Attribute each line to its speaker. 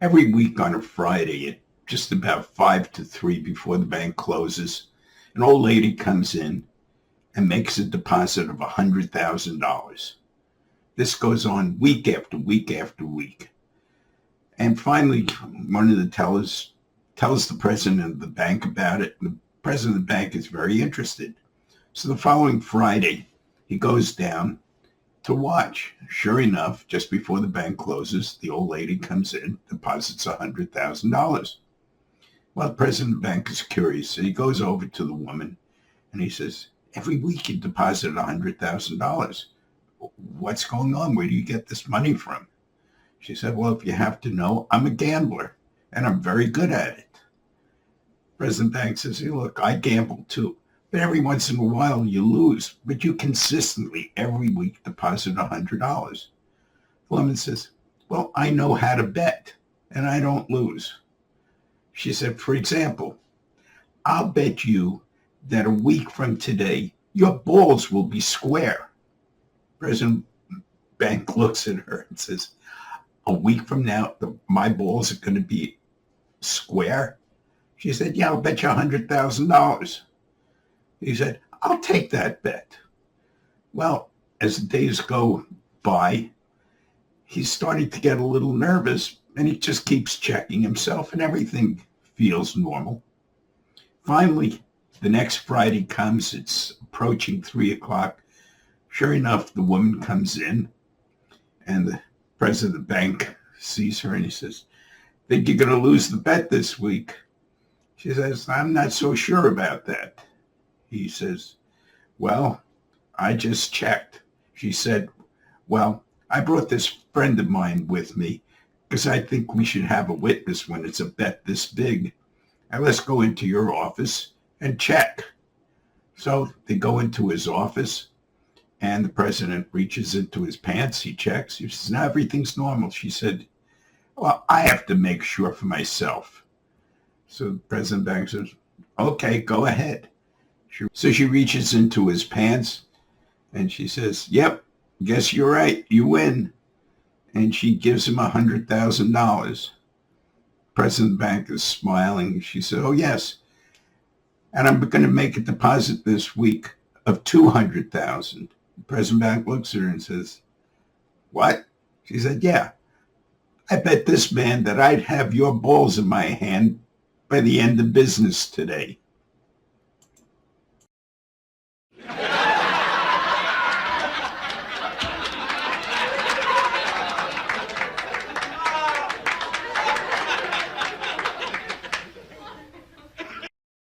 Speaker 1: Every week on a Friday at just about 5 to 3 before the bank closes, an old lady comes in and makes a deposit of $100,000. This goes on week after week after week. And finally, one of the tellers tells the president of the bank about it. The president of the bank is very interested. So the following Friday, he goes down to watch. Sure enough, just before the bank closes, the old lady comes in, deposits $100,000. Well, the president of the bank is curious, so he goes over to the woman and he says, every week you deposit $100,000. What's going on? Where do you get this money from? She said, well, if you have to know, I'm a gambler and I'm very good at it. President Bank says, hey, look, I gamble too. But every once in a while you lose, but you consistently every week deposit $100. The woman says, well, I know how to bet and I don't lose. She said, for example, I'll bet you that a week from today, your balls will be square. President Bank looks at her and says, a week from now, my balls are going to be square? She said, yeah, I'll bet you $100,000. He said, I'll take that bet. Well, as the days go by, he's starting to get a little nervous, and he just keeps checking himself, and everything feels normal. Finally, the next Friday comes. It's approaching 3 o'clock. Sure enough, the woman comes in, and the president of the bank sees her, and he says, think you're going to lose the bet this week? She says, I'm not so sure about that. He says, well, I just checked. She said, well, I brought this friend of mine with me because I think we should have a witness when it's a bet this big. And let's go into your office and check. So they go into his office and the president reaches into his pants. He checks. He says, now everything's normal. She said, well, I have to make sure for myself. So the president Bank says, okay, go ahead. So she reaches into his pants and she says, yep, guess you're right. You win. And she gives him $100,000. President Bank is smiling. She said, oh, yes. And I'm going to make a deposit this week of $200,000. President Bank looks at her and says, what? She said, yeah. I bet this man that I'd have your balls in my hand by the end of business today.